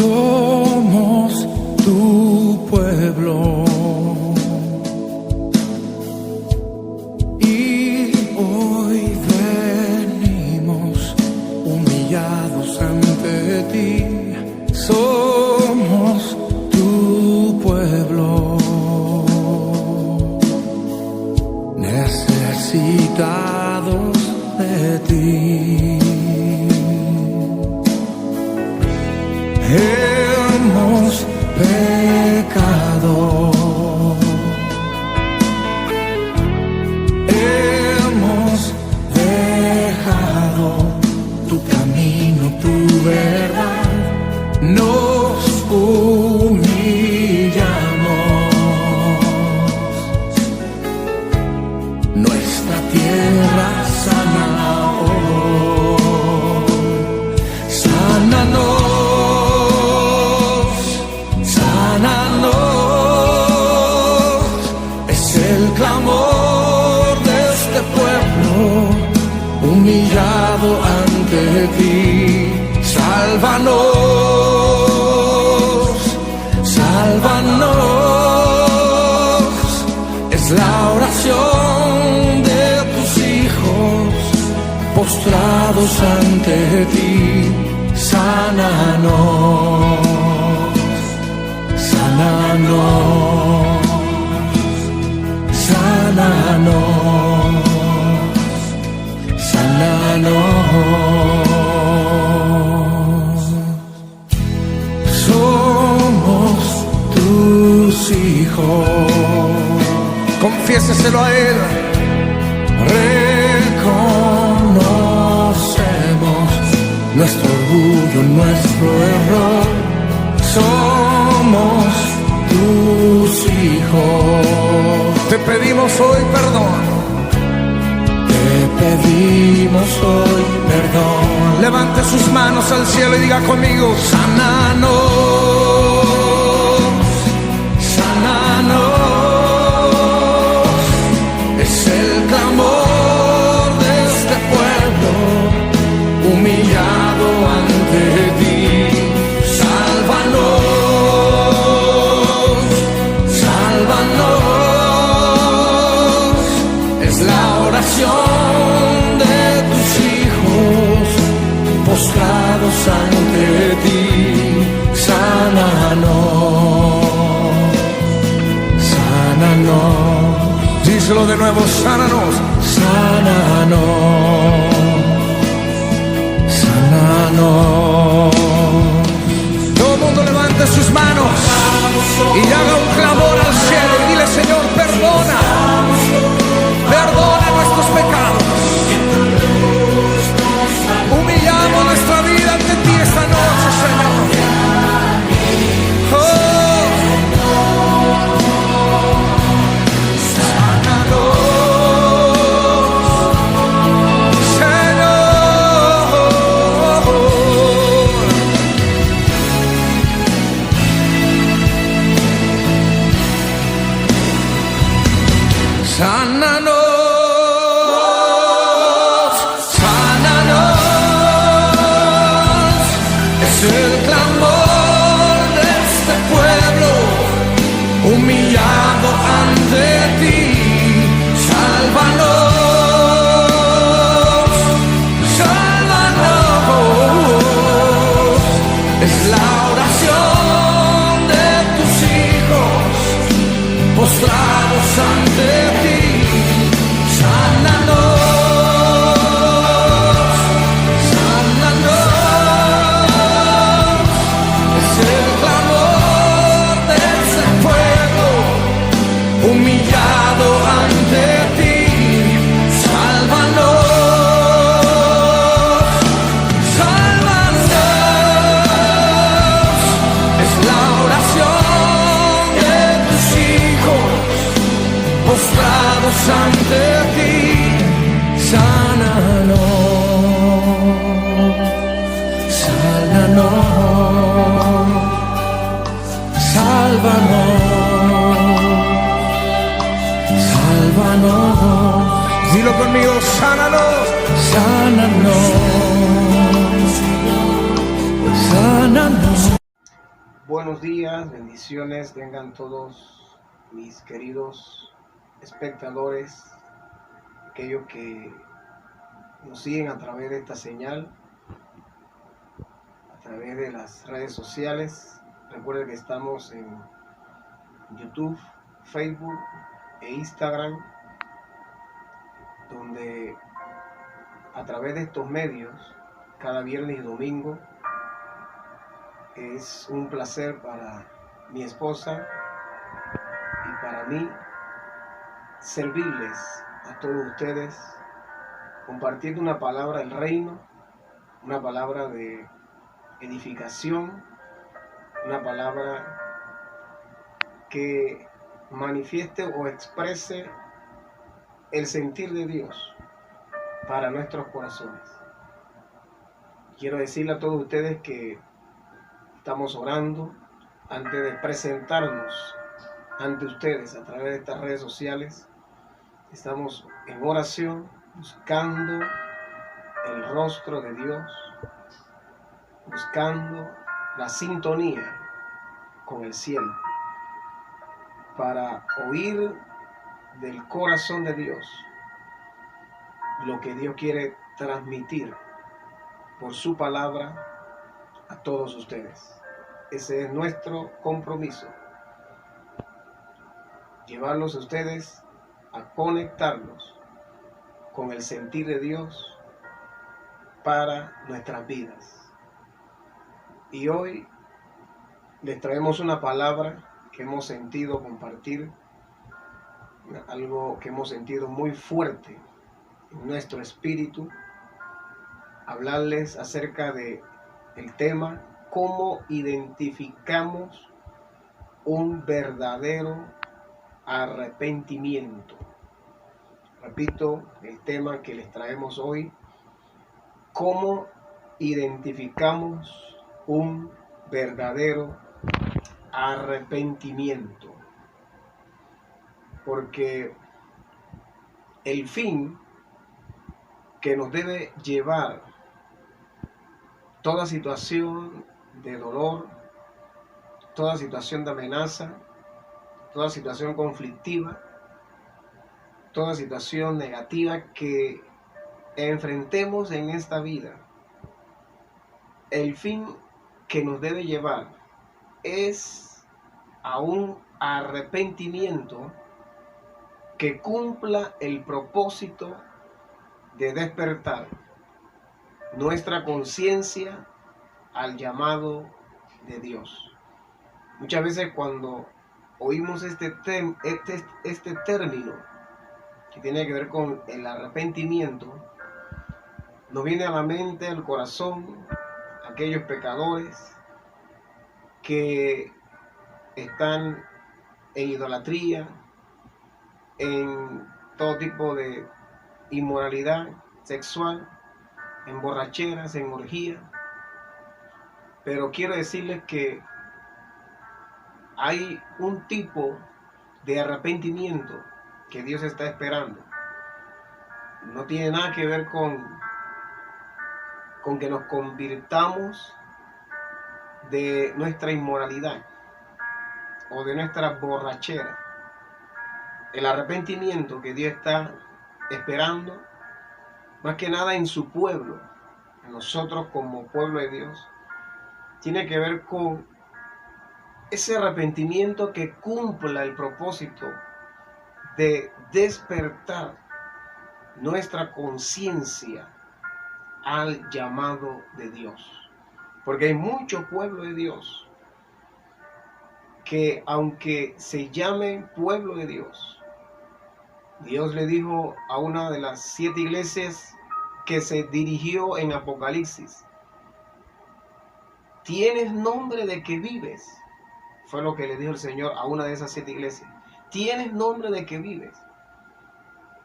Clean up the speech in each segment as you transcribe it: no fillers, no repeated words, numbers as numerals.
somos tu pueblo. Y hoy venimos humillados ante ti. Somos tu pueblo, necesitados de ti. Hemos pecado, hemos dejado tu camino, tu verdad. Nos humillamos, nuestra tierra sana hoy. Sánanos, sánanos, es el clamor de este pueblo humillado ante ti. Sálvanos, sálvanos, es la oración de tus hijos postrados ante ti. Sánanos, sánanos, sánanos, sánanos. Hijos, confiéseselo a Él. Reconocemos nuestro orgullo, nuestro error. Somos tus hijos. Te pedimos hoy perdón. Te pedimos hoy perdón. Levante sus manos al cielo y diga conmigo: sánanos. Es el clamor de este pueblo humillado ante ti. Sálvanos, sálvanos, es la oración de tus hijos postrados ante ti. Sánanos, sánanos, díselo de nuevo: sánanos, sánanos, sánanos. Todo el mundo levante sus manos y haga un clamor al cielo y dile: Señor, perdona, perdona nuestros pecados. Humillamos nuestra vida ante ti esta noche, Señor. Sánanos, sánanos, es el clamor de este pueblo humillado ante ti. Sálvanos, sálvanos, es la oración de tus hijos postrados ante ti. Humillado ante ti, sálvanos, sálvanos, es la oración de tus hijos postrados ante ti. Sánanos, sánanos, sálvanos, sálvanos. Dilo conmigo: sánanos, sánanos, sánanos. Buenos días, bendiciones tengan todos mis queridos espectadores, aquellos que nos siguen a través de esta señal, a través de las redes sociales. Recuerden que estamos en YouTube, Facebook e Instagram, donde a través de estos medios, cada viernes y domingo, es un placer para mi esposa y para mí servirles a todos ustedes, compartir una palabra del reino, una palabra de edificación, una palabra que manifieste o exprese el sentir de Dios para nuestros corazones. Quiero decirle a todos ustedes que estamos orando antes de presentarnos ante ustedes a través de estas redes sociales. Estamos en oración, buscando el rostro de Dios, buscando la sintonía con el cielo, para oír del corazón de Dios lo que Dios quiere transmitir por su palabra a todos ustedes. Ese es nuestro compromiso, llevarlos a ustedes a conectarlos con el sentir de Dios para nuestras vidas. Y hoy les traemos una palabra que hemos sentido compartir, algo que hemos sentido muy fuerte en nuestro espíritu, hablarles acerca de el tema cómo identificamos un verdadero arrepentimiento. Repito, el tema que les traemos hoy: cómo identificamos un verdadero arrepentimiento. Porque el fin que nos debe llevar toda situación de dolor, toda situación de amenaza, toda situación conflictiva, toda situación negativa que enfrentemos en esta vida, el fin que nos debe llevar es a un arrepentimiento que cumpla el propósito de despertar nuestra conciencia al llamado de Dios. Muchas veces cuando oímos este término que tiene que ver con el arrepentimiento, nos viene a la mente, al corazón, aquellos pecadores que están en idolatría, en todo tipo de inmoralidad sexual, en borracheras, en orgía. Pero quiero decirles que hay un tipo de arrepentimiento que Dios está esperando. No tiene nada que ver con que nos convirtamos de nuestra inmoralidad o de nuestra borrachera. El arrepentimiento que Dios está esperando, más que nada en su pueblo, en nosotros como pueblo de Dios, tiene que ver con ese arrepentimiento que cumpla el propósito de despertar nuestra conciencia al llamado de Dios. Porque hay mucho pueblo de Dios que, aunque se llame pueblo de Dios, Dios le dijo a una de las 7 iglesias que se dirigió en Apocalipsis: tienes nombre de que vives. Fue lo que le dijo el Señor a una de esas 7 iglesias. Tienes nombre de que vives,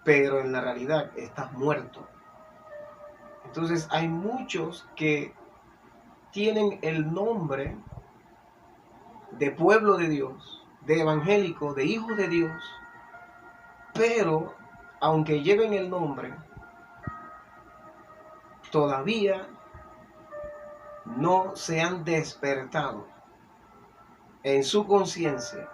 pero en la realidad estás muerto. Entonces hay muchos que tienen el nombre de pueblo de Dios, de evangélico, de hijos de Dios, pero aunque lleven el nombre, todavía no se han despertado en su conciencia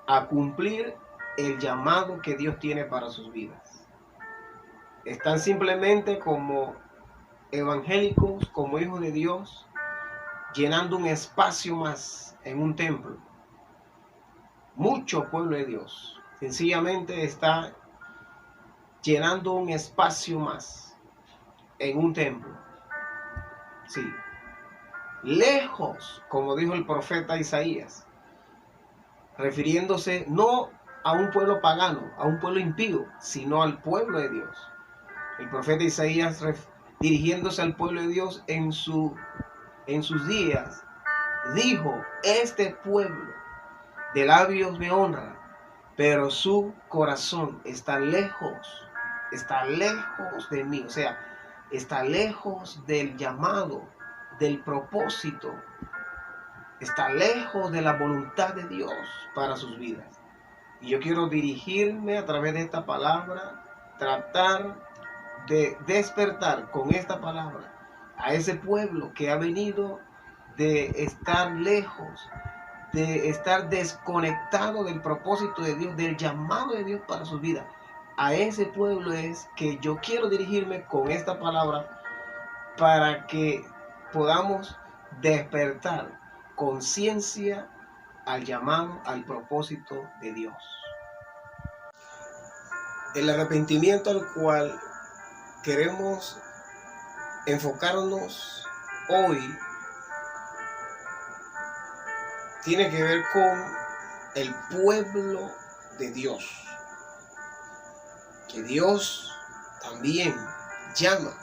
a cumplir el llamado que Dios tiene para sus vidas. Están simplemente como evangélicos, como hijos de Dios, llenando un espacio más en un templo. Mucho pueblo de Dios sencillamente está llenando un espacio más en un templo. Sí, lejos, como dijo el profeta Isaías, refiriéndose no a un pueblo pagano, a un pueblo impío, sino al pueblo de Dios. El profeta Isaías, dirigiéndose al pueblo de Dios en sus días, dijo: este pueblo de labios me honra, pero su corazón está lejos de mí. O sea, está lejos del llamado, del propósito, está lejos de la voluntad de Dios para sus vidas. Y yo quiero dirigirme a través de esta palabra, tratar de despertar con esta palabra a ese pueblo que ha venido de estar lejos, de estar desconectado del propósito de Dios, del llamado de Dios para sus vidas. A ese pueblo es que yo quiero dirigirme con esta palabra para que podamos despertar conciencia al llamado, al propósito de Dios. El arrepentimiento al cual queremos enfocarnos hoy tiene que ver con el pueblo de Dios, que Dios también llama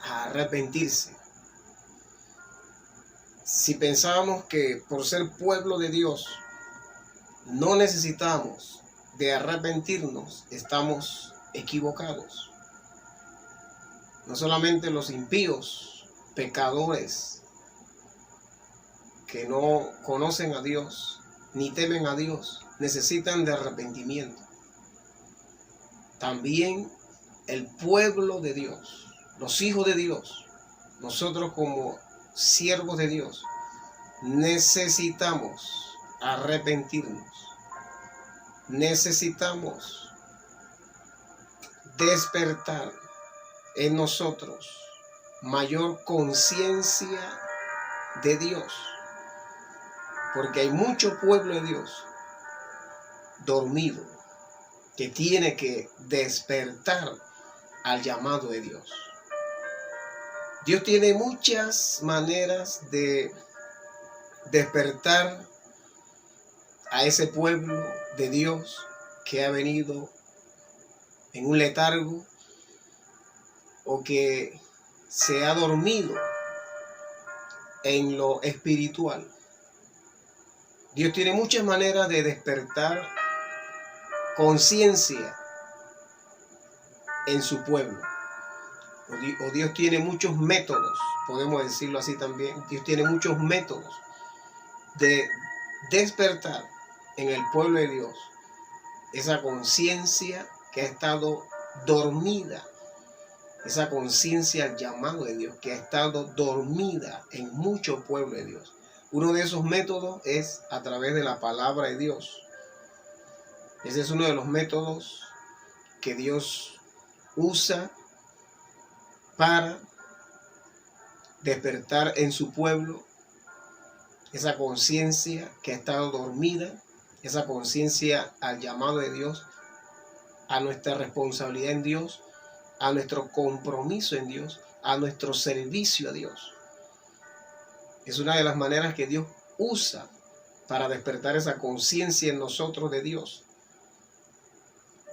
a arrepentirse. Si pensábamos que por ser pueblo de Dios no necesitamos de arrepentirnos, estamos equivocados. No solamente los impíos, pecadores, que no conocen a Dios ni temen a Dios, necesitan de arrepentimiento. También el pueblo de Dios, los hijos de Dios, nosotros como siervos de Dios, necesitamos arrepentirnos. Necesitamos despertar en nosotros mayor conciencia de Dios. Porque hay mucho pueblo de Dios dormido que tiene que despertar al llamado de Dios. Dios tiene muchas maneras de despertar a ese pueblo de Dios que ha venido en un letargo o que se ha dormido en lo espiritual. Dios tiene muchas maneras de despertar conciencia en su pueblo. O Dios tiene muchos métodos, podemos decirlo así también. Dios tiene muchos métodos de despertar en el pueblo de Dios esa conciencia que ha estado dormida, esa conciencia al llamado de Dios que ha estado dormida en mucho pueblo de Dios. Uno de esos métodos es a través de la palabra de Dios. Ese es uno de los métodos que Dios usa para despertar en su pueblo esa conciencia que ha estado dormida, esa conciencia al llamado de Dios, a nuestra responsabilidad en Dios, a nuestro compromiso en Dios, a nuestro servicio a Dios. Es una de las maneras que Dios usa para despertar esa conciencia en nosotros de Dios,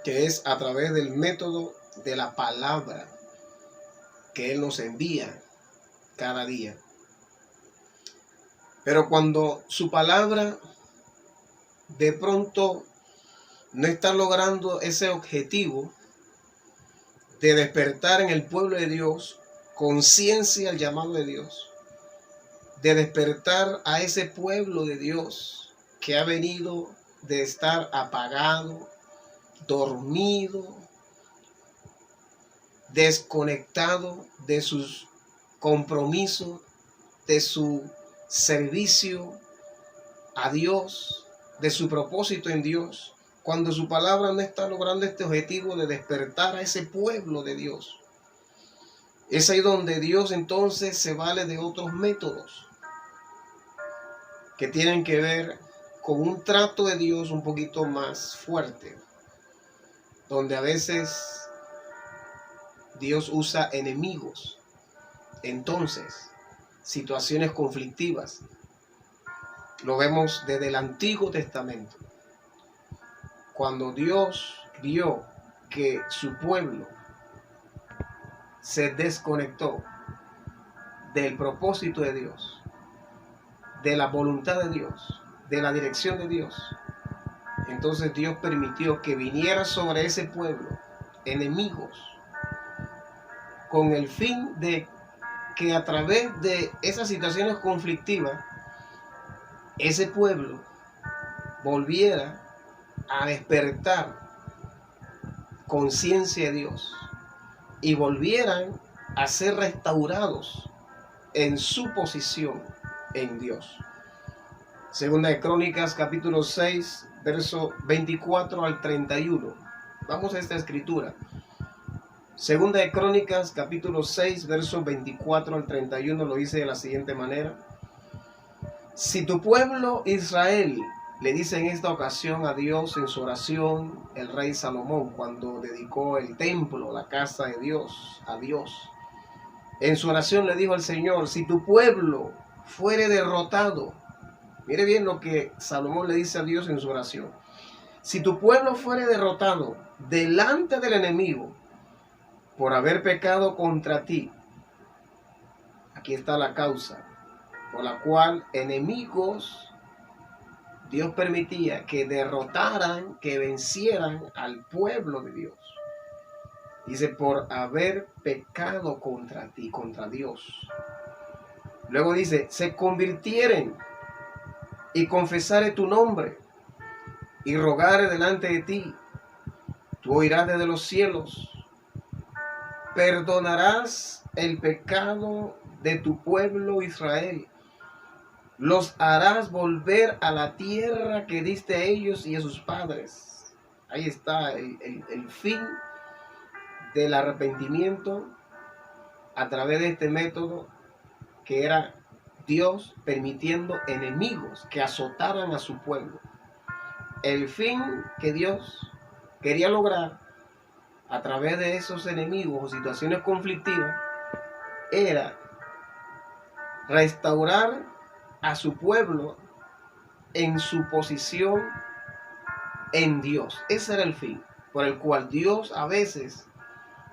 que es a través del método de la palabra que Él nos envía cada día. Pero cuando su palabra de pronto no está logrando ese objetivo de despertar en el pueblo de Dios conciencia al llamado de Dios, de despertar a ese pueblo de Dios que ha venido de estar apagado, dormido, desconectado de sus compromisos, de su servicio a Dios, de su propósito en Dios, cuando su palabra no está logrando este objetivo de despertar a ese pueblo de Dios. Es ahí donde Dios entonces se vale de otros métodos que tienen que ver con un trato de Dios un poquito más fuerte, donde a veces Dios usa enemigos. Entonces, situaciones conflictivas, lo vemos desde el Antiguo Testamento. Cuando Dios vio que su pueblo se desconectó del propósito de Dios, de la voluntad de Dios, de la dirección de Dios, entonces Dios permitió que viniera sobre ese pueblo enemigos con el fin de que a través de esas situaciones conflictivas ese pueblo volviera a despertar conciencia de Dios y volvieran a ser restaurados en su posición en Dios. Segunda de Crónicas, capítulo 6, verso 24 al 31. Vamos a esta escritura. Segunda de Crónicas, capítulo 6, verso 24 al 31, lo dice de la siguiente manera. Si tu pueblo Israel, le dice en esta ocasión a Dios en su oración el rey Salomón, cuando dedicó el templo, la casa de Dios, a Dios. En su oración le dijo al Señor, si tu pueblo fuere derrotado, mire bien lo que Salomón le dice a Dios en su oración. Si tu pueblo fuere derrotado delante del enemigo por haber pecado contra ti, aquí está la causa por la cual enemigos Dios permitía que derrotaran, que vencieran al pueblo de Dios. Dice, por haber pecado contra ti, contra Dios. Luego dice, se convirtieren y confesare tu nombre y rogare delante de ti, tú oirás desde los cielos, perdonarás el pecado de tu pueblo Israel, los harás volver a la tierra que diste a ellos y a sus padres. Ahí está el fin del arrepentimiento a través de este método, que era Dios permitiendo enemigos que azotaran a su pueblo. El fin que Dios quería lograr a través de esos enemigos o situaciones conflictivas era restaurar a su pueblo en su posición en Dios. Ese era el fin por el cual Dios a veces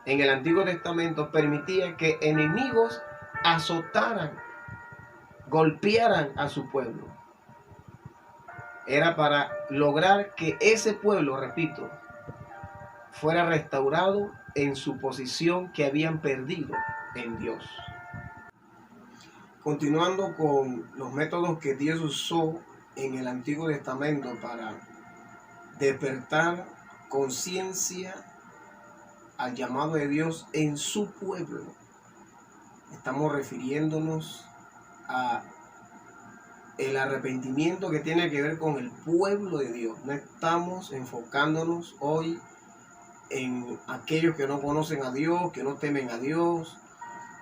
en el Antiguo Testamento permitía que enemigos azotaran, golpearan a su pueblo. Era para lograr que ese pueblo, repito, fuera restaurado en su posición que habían perdido en Dios. Continuando con los métodos que Dios usó en el Antiguo Testamento para despertar conciencia al llamado de Dios en su pueblo, estamos refiriéndonos a el arrepentimiento que tiene que ver con el pueblo de Dios. No estamos enfocándonos hoy en aquellos que no conocen a Dios, que no temen a Dios,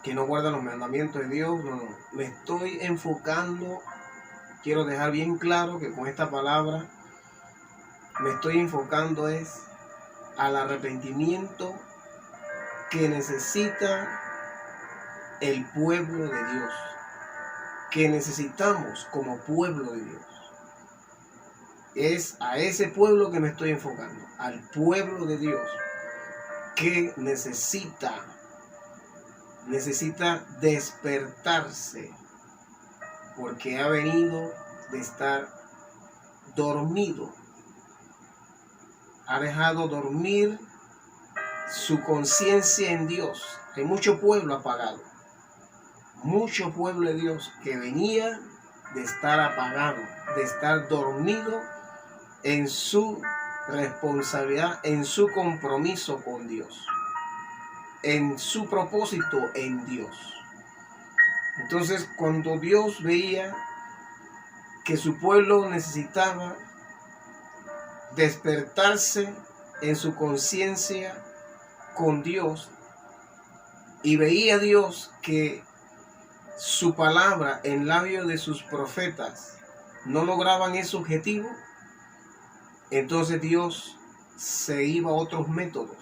que no guardan los mandamientos de Dios. No. Me estoy enfocando, quiero dejar bien claro que con esta palabra me estoy enfocando es al arrepentimiento que necesita el pueblo de Dios, que necesitamos como pueblo de Dios. Es a ese pueblo que me estoy enfocando, al pueblo de Dios que necesita despertarse, porque ha venido de estar dormido, ha dejado dormir su conciencia en Dios. Hay mucho pueblo apagado, mucho pueblo de Dios que venía de estar apagado, de estar dormido en su responsabilidad, en su compromiso con Dios, en su propósito en Dios. Entonces, cuando Dios veía que su pueblo necesitaba despertarse en su conciencia con Dios, y veía Dios que su palabra en labios de sus profetas no lograban ese objetivo, entonces Dios se iba a otros métodos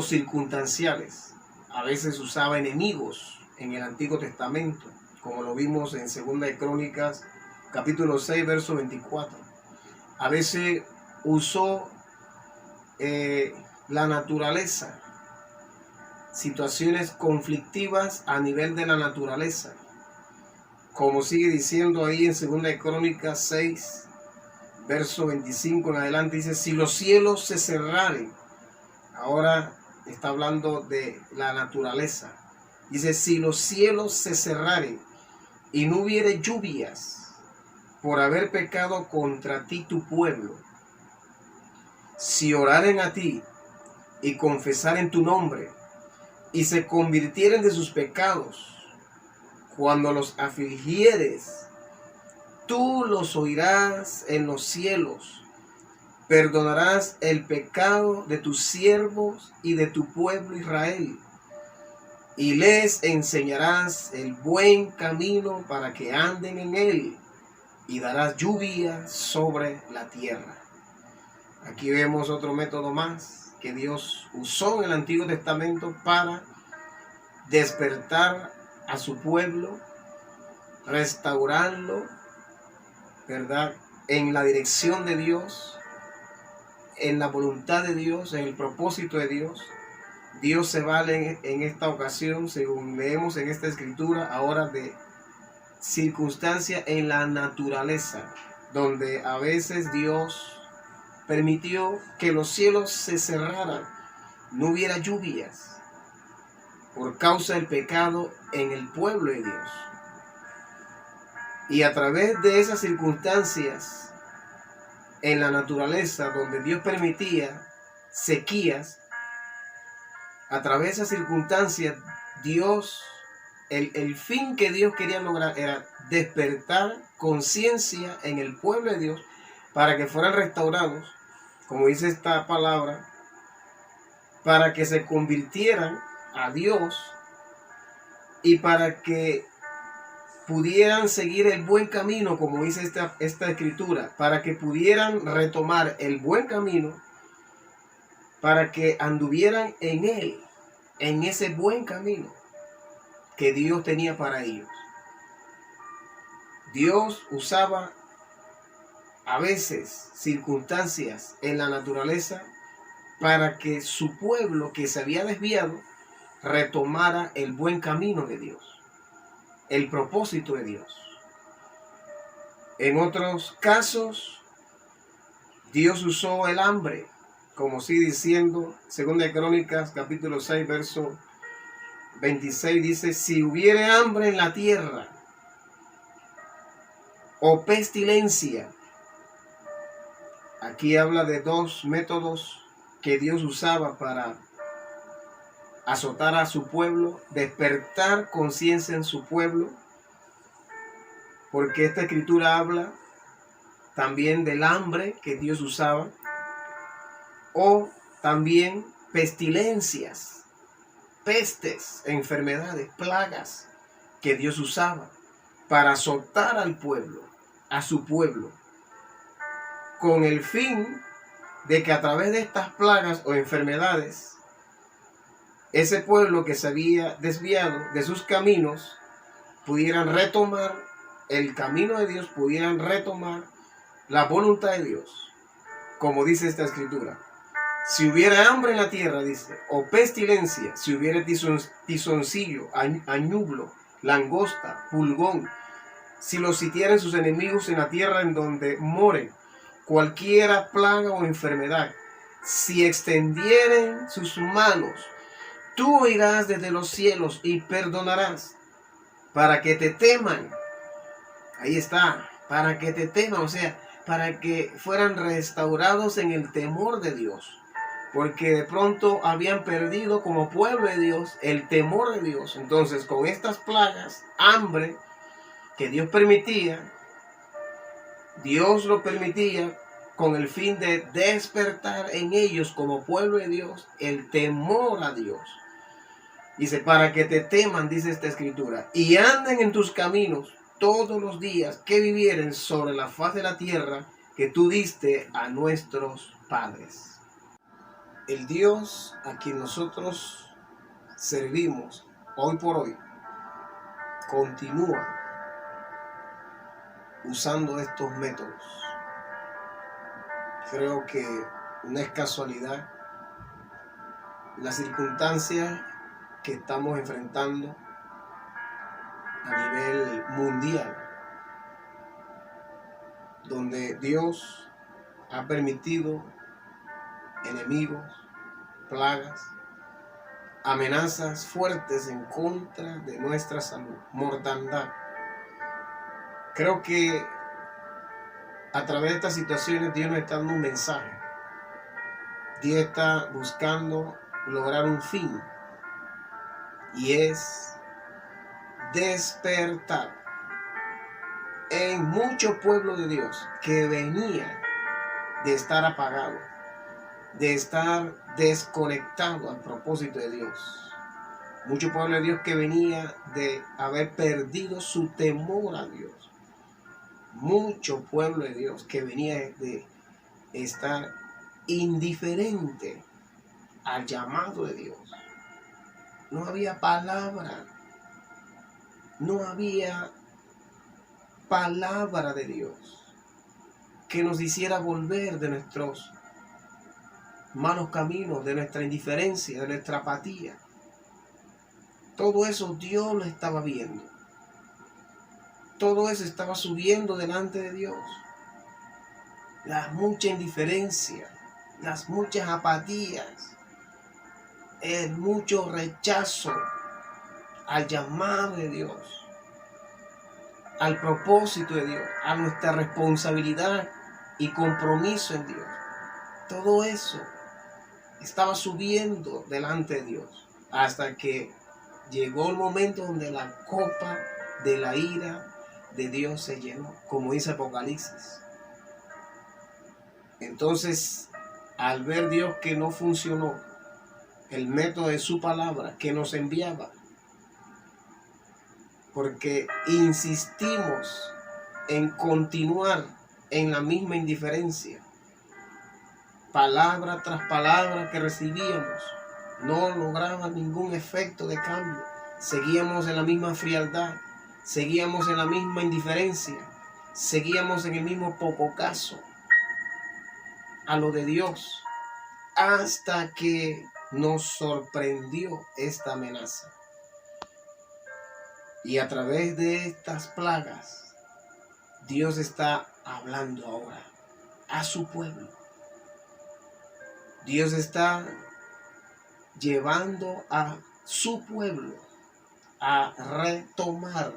circunstanciales. A veces usaba enemigos en el Antiguo Testamento, como lo vimos en 2 de Crónicas, capítulo 6, verso 24. A veces usó la naturaleza, situaciones conflictivas a nivel de la naturaleza, como sigue diciendo ahí en 2 de Crónicas 6, verso 25 en adelante. Dice: si los cielos se cerraren, ahora está hablando de la naturaleza. Dice: si los cielos se cerraren y no hubiere lluvias por haber pecado contra ti tu pueblo, si oraren a ti y confesaren tu nombre y se convirtieren de sus pecados, cuando los afligieres, tú los oirás en los cielos, perdonarás el pecado de tus siervos y de tu pueblo Israel, y les enseñarás el buen camino para que anden en él, y darás lluvia sobre la tierra. Aquí vemos otro método más que Dios usó en el Antiguo Testamento para despertar a su pueblo, restaurarlo, ¿verdad?, en la dirección de Dios, en la voluntad de Dios, en el propósito de Dios. Dios se vale en esta ocasión, según leemos en esta escritura, ahora de circunstancia en la naturaleza, donde a veces Dios permitió que los cielos se cerraran, no hubiera lluvias por causa del pecado en el pueblo de Dios. Y a través de esas circunstancias en la naturaleza, donde Dios permitía sequías, a través de esas circunstancias, Dios, el fin que Dios quería lograr era despertar conciencia en el pueblo de Dios para que fueran restaurados, como dice esta palabra, para que se convirtieran a Dios y para que pudieran seguir el buen camino, como dice esta escritura, para que pudieran retomar el buen camino, para que anduvieran en él, en ese buen camino que Dios tenía para ellos. Dios usaba a veces circunstancias en la naturaleza para que su pueblo que se había desviado retomara el buen camino de Dios, el propósito de Dios. En otros casos, Dios usó el hambre, como sigue diciendo 2 de Crónicas, capítulo 6, verso 26, dice: si hubiere hambre en la tierra, o pestilencia. Aquí habla de dos métodos que Dios usaba para azotar a su pueblo, despertar conciencia en su pueblo, porque esta escritura habla también del hambre que Dios usaba, o también pestilencias, pestes, enfermedades, plagas que Dios usaba para azotar al pueblo, a su pueblo, con el fin de que a través de estas plagas o enfermedades, ese pueblo que se había desviado de sus caminos pudieran retomar el camino de Dios, pudieran retomar la voluntad de Dios, como dice esta escritura. Si hubiera hambre en la tierra, dice, o pestilencia, si hubiera tizoncillo, añublo, langosta, pulgón, si los sitiaren sus enemigos en la tierra en donde moren, cualquiera plaga o enfermedad, si extendieren sus manos, tú oirás desde los cielos y perdonarás, para que te teman. Ahí está, para que te teman, o sea, para que fueran restaurados en el temor de Dios, porque de pronto habían perdido como pueblo de Dios el temor de Dios. Entonces, con estas plagas, hambre que Dios permitía, Dios lo permitía con el fin de despertar en ellos como pueblo de Dios el temor a Dios. Dice, para que te teman, dice esta escritura, y anden en tus caminos todos los días que vivieren sobre la faz de la tierra que tú diste a nuestros padres. El Dios a quien nosotros servimos hoy por hoy continúa usando estos métodos. Creo que no es casualidad las circunstancias que estamos enfrentando a nivel mundial, donde Dios ha permitido enemigos, plagas, amenazas fuertes en contra de nuestra salud, mortandad. Creo que a través de estas situaciones Dios nos está dando un mensaje. Dios está buscando lograr un fin, y es despertar en mucho pueblo de Dios que venía de estar apagado, de estar desconectado al propósito de Dios. Mucho pueblo de Dios que venía de haber perdido su temor a Dios. Mucho pueblo de Dios que venía de estar indiferente al llamado de Dios. No había palabra. No había palabra de Dios que nos hiciera volver de nuestros malos caminos, de nuestra indiferencia, de nuestra apatía. Todo eso Dios lo estaba viendo. Todo eso estaba subiendo delante de Dios. La mucha indiferencia, las muchas apatías, el mucho rechazo al llamado de Dios, al propósito de Dios, a nuestra responsabilidad y compromiso en Dios. Todo eso estaba subiendo delante de Dios hasta que llegó el momento donde la copa de la ira de Dios se llenó, como dice Apocalipsis. Entonces, al ver Dios que no funcionó el método de su palabra que nos enviaba, porque insistimos en continuar en la misma indiferencia, palabra tras palabra que recibíamos no lograba ningún efecto de cambio. Seguíamos en la misma frialdad, seguíamos en la misma indiferencia, seguíamos en el mismo poco caso a lo de Dios, hasta que nos sorprendió esta amenaza. Y a través de estas plagas, Dios está hablando ahora a su pueblo. Dios está llevando a su pueblo a retomar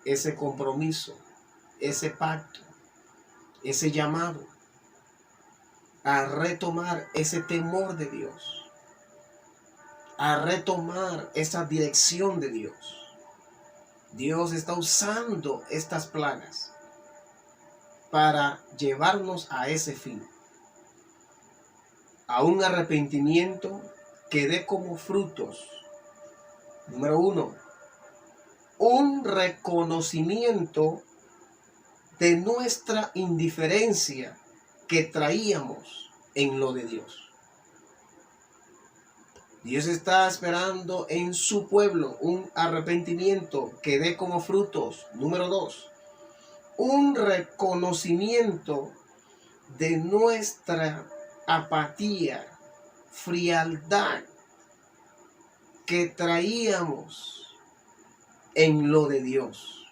ese compromiso, ese pacto, ese llamado, a retomar ese temor de Dios, a retomar esa dirección de Dios. Dios está usando estas plagas para llevarnos a ese fin, a un arrepentimiento que dé como frutos, número 1, un reconocimiento de nuestra indiferencia que traíamos en lo de Dios. Dios está esperando en su pueblo un arrepentimiento que dé como frutos, número 2, un reconocimiento de nuestra apatía, frialdad que traíamos en lo de Dios,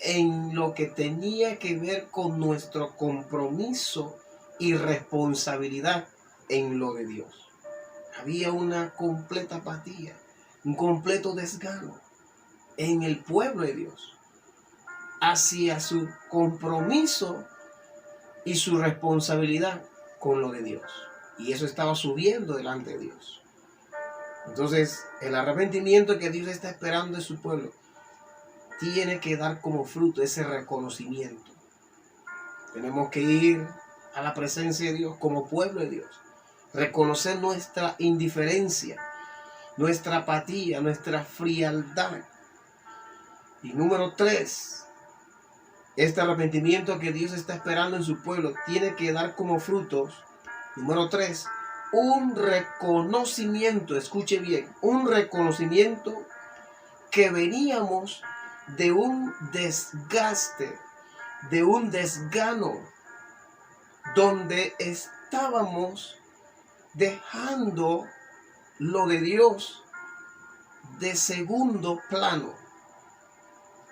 en lo que tenía que ver con nuestro compromiso y responsabilidad en lo de Dios. Había una completa apatía, un completo desgano en el pueblo de Dios hacia su compromiso y su responsabilidad con lo de Dios. Y eso estaba subiendo delante de Dios. Entonces, el arrepentimiento que Dios está esperando de su pueblo tiene que dar como fruto ese reconocimiento Tenemos que ir a la presencia de Dios como pueblo de Dios. Reconocer nuestra indiferencia, nuestra apatía, nuestra frialdad. Y número 3, este arrepentimiento que Dios está esperando en su pueblo tiene que dar como frutos, número 3, un reconocimiento, escuche bien, un reconocimiento que veníamos de un desgaste, de un desgano, donde estábamos dejando lo de Dios de segundo plano,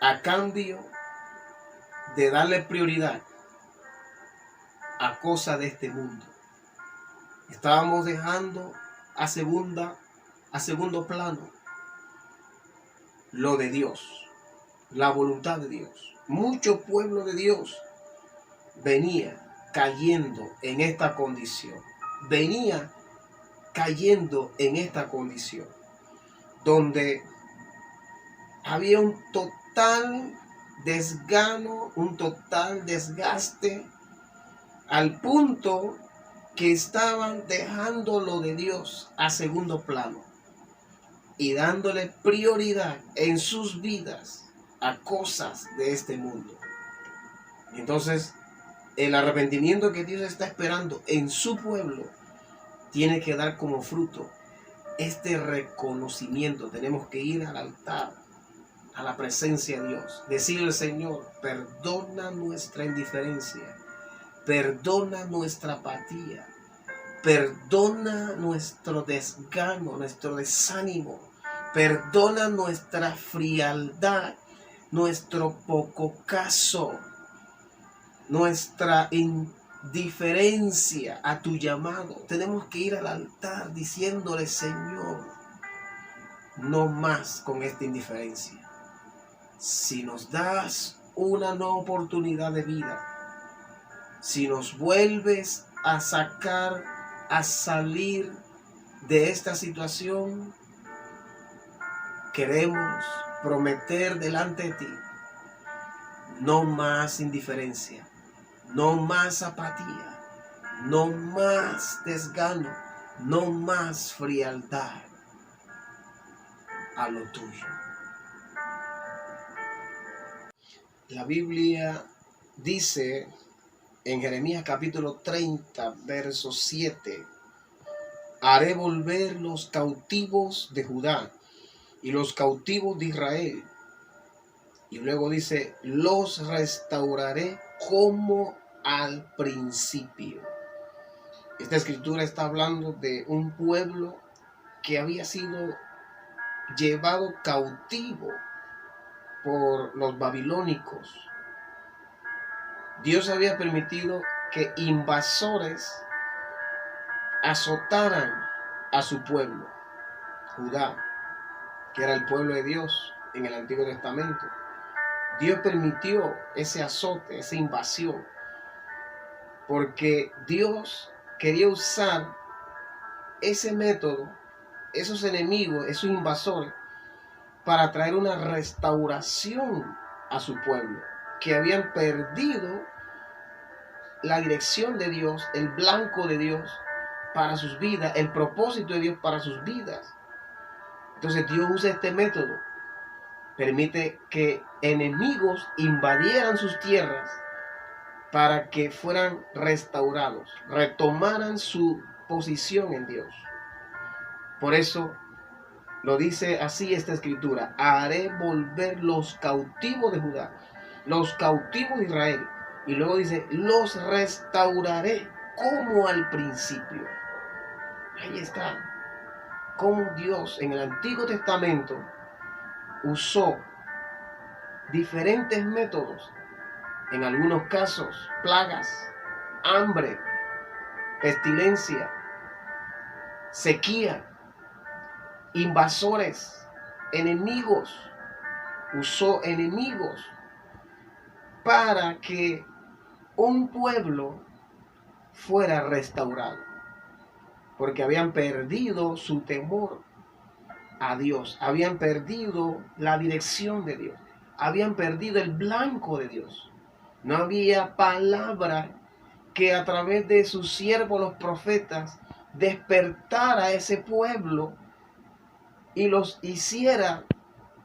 a cambio de darle prioridad a cosas de este mundo. Estábamos dejando a segundo plano lo de Dios, la voluntad de Dios. Mucho pueblo de Dios venía cayendo en esta condición. Venía cayendo en esta condición, donde había un total desgano, un total desgaste, al punto que estaban dejando lo de Dios a segundo plano y dándole prioridad en sus vidas a cosas de este mundo. Entonces, el arrepentimiento que Dios está esperando en su pueblo tiene que dar como fruto este reconocimiento. Tenemos que ir al altar, a la presencia de Dios, decirle al Señor: perdona nuestra indiferencia, perdona nuestra apatía, perdona nuestro desgano, nuestro desánimo, perdona nuestra frialdad, nuestro poco caso, nuestra indiferencia a tu llamado. Tenemos que ir al altar diciéndole: Señor, no más con esta indiferencia. Si nos das una nueva oportunidad de vida, si nos vuelves a sacar, a salir de esta situación, queremos prometer delante de ti: no más indiferencia, no más apatía, no más desgano, no más frialdad a lo tuyo. La Biblia dice en Jeremías capítulo 30, verso 7: haré volver los cautivos de Judá y los cautivos de Israel. Y luego dice: los restauraré como al principio. Esta escritura está hablando de un pueblo que había sido llevado cautivo por los babilónicos. Dios había permitido que invasores azotaran a su pueblo, Judá, que era el pueblo de Dios en el Antiguo Testamento. Dios permitió ese azote, esa invasión, porque Dios quería usar ese método, esos enemigos, esos invasores, para traer una restauración a su pueblo, que habían perdido la dirección de Dios, el blanco de Dios para sus vidas, el propósito de Dios para sus vidas. Entonces Dios usa este método, permite que enemigos invadieran sus tierras para que fueran restaurados, retomaran su posición en Dios. Por eso lo dice así esta escritura: haré volver los cautivos de Judá, los cautivos de Israel. Y luego dice: los restauraré como al principio. Ahí está cómo Dios en el Antiguo Testamento usó diferentes métodos, en algunos casos plagas, hambre, pestilencia, sequía, invasores, enemigos. Usó enemigos para que un pueblo fuera restaurado, porque habían perdido su temor a Dios, habían perdido la dirección de Dios, habían perdido el blanco de Dios. No había palabra que a través de sus siervos los profetas despertara a ese pueblo y los hiciera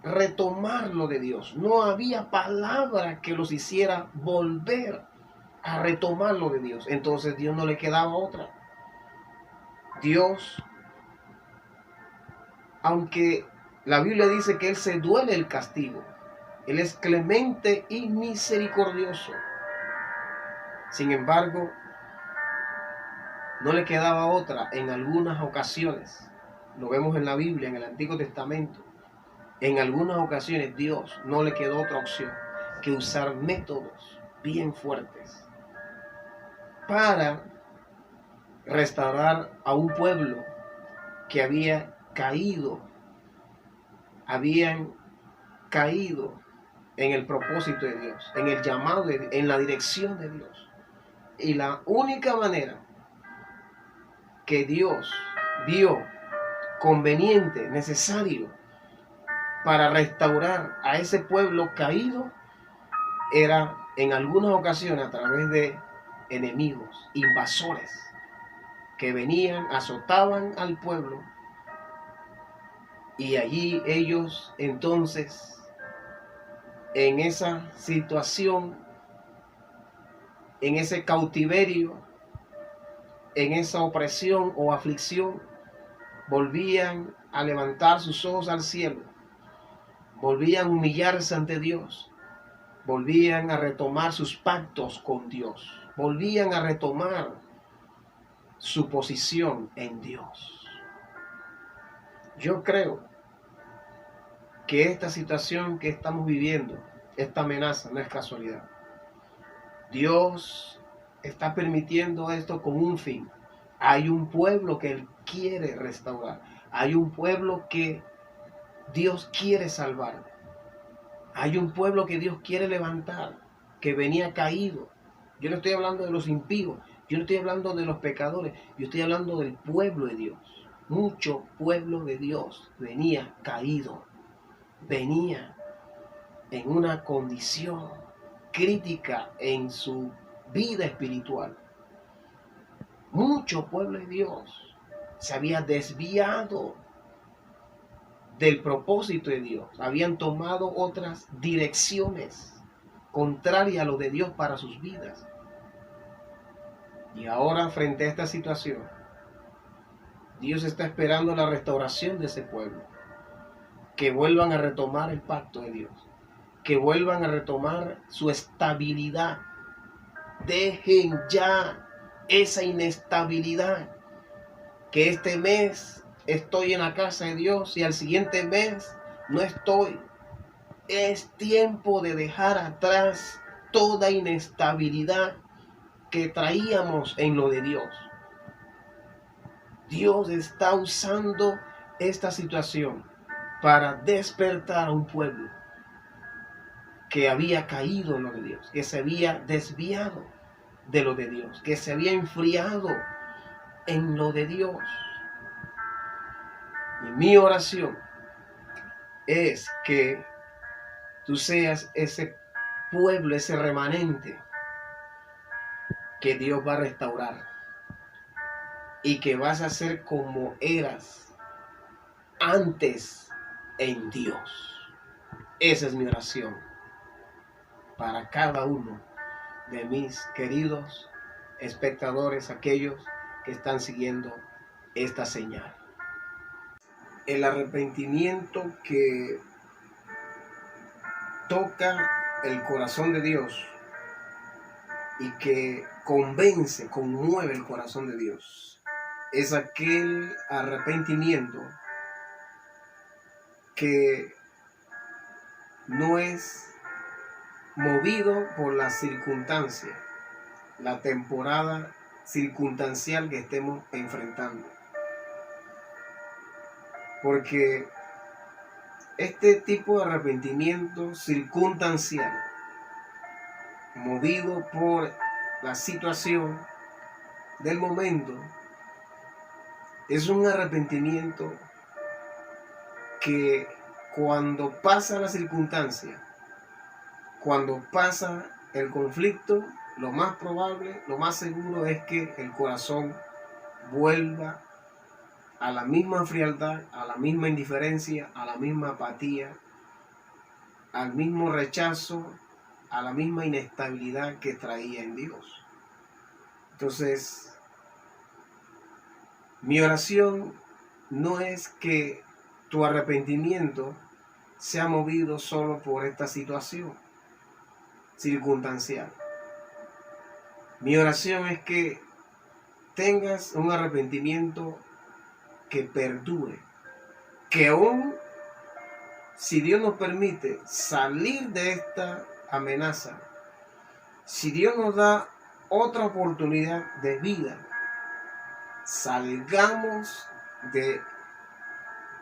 retomar lo de Dios. No había palabra que los hiciera volver a retomar lo de Dios. Entonces Dios no le quedaba otra. Dios, aunque la Biblia dice que Él se duele el castigo, Él es clemente y misericordioso. Sin embargo, no le quedaba otra en algunas ocasiones. Lo vemos en la Biblia, en el Antiguo Testamento. En algunas ocasiones Dios no le quedó otra opción que usar métodos bien fuertes para restaurar a un pueblo que habían caído en el propósito de Dios, en el llamado, en la dirección de Dios. Y la única manera que Dios vio conveniente, necesario para restaurar a ese pueblo caído era en algunas ocasiones a través de enemigos, invasores que venían, azotaban al pueblo y allí ellos entonces en esa situación, en ese cautiverio, en esa opresión o aflicción, volvían a levantar sus ojos al cielo, volvían a humillarse ante Dios, volvían a retomar sus pactos con Dios, volvían a retomar su posición en Dios. Yo creo que esta situación que estamos viviendo, esta amenaza, no es casualidad. Dios está permitiendo esto con un fin. Hay un pueblo que Él quiere restaurar. Hay un pueblo que Dios quiere salvar. Hay un pueblo que Dios quiere levantar, que venía caído. Yo no estoy hablando de los impíos, yo no estoy hablando de los pecadores, yo estoy hablando del pueblo de Dios. Mucho pueblo de Dios venía caído, venía en una condición crítica en su vida espiritual. Mucho pueblo de Dios se había desviado del propósito de Dios, habían tomado otras direcciones contrarias a lo de Dios para sus vidas. Y ahora, frente a esta situación, Dios está esperando la restauración de ese pueblo, que vuelvan a retomar el pacto de Dios, que vuelvan a retomar su estabilidad. Dejen ya esa inestabilidad, que este mes estoy en la casa de Dios y al siguiente mes no estoy. Es tiempo de dejar atrás toda inestabilidad que traíamos en lo de Dios. Dios está usando esta situación para despertar a un pueblo que había caído en lo de Dios, que se había desviado de lo de Dios, que se había enfriado en lo de Dios. Y mi oración es que tú seas ese pueblo, ese remanente que Dios va a restaurar y que vas a ser como eras antes en Dios. Esa es mi oración para cada uno de mis queridos espectadores, aquellos que están siguiendo esta señal. El arrepentimiento que toca el corazón de Dios y que convence, conmueve el corazón de Dios, es aquel arrepentimiento que no es movido por la circunstancia, la temporada circunstancial que estemos enfrentando. Porque este tipo de arrepentimiento circunstancial, movido por la situación del momento, es un arrepentimiento que cuando pasa la circunstancia, cuando pasa el conflicto, lo más probable, lo más seguro es que el corazón vuelva a la misma frialdad, a la misma indiferencia, a la misma apatía, al mismo rechazo, a la misma inestabilidad que traía en Dios. Entonces, mi oración no es que tu arrepentimiento sea movido solo por esta situación circunstancial. Mi oración es que tengas un arrepentimiento que perdure, que aún si Dios nos permite salir de esta amenaza, si Dios nos da otra oportunidad de vida, salgamos de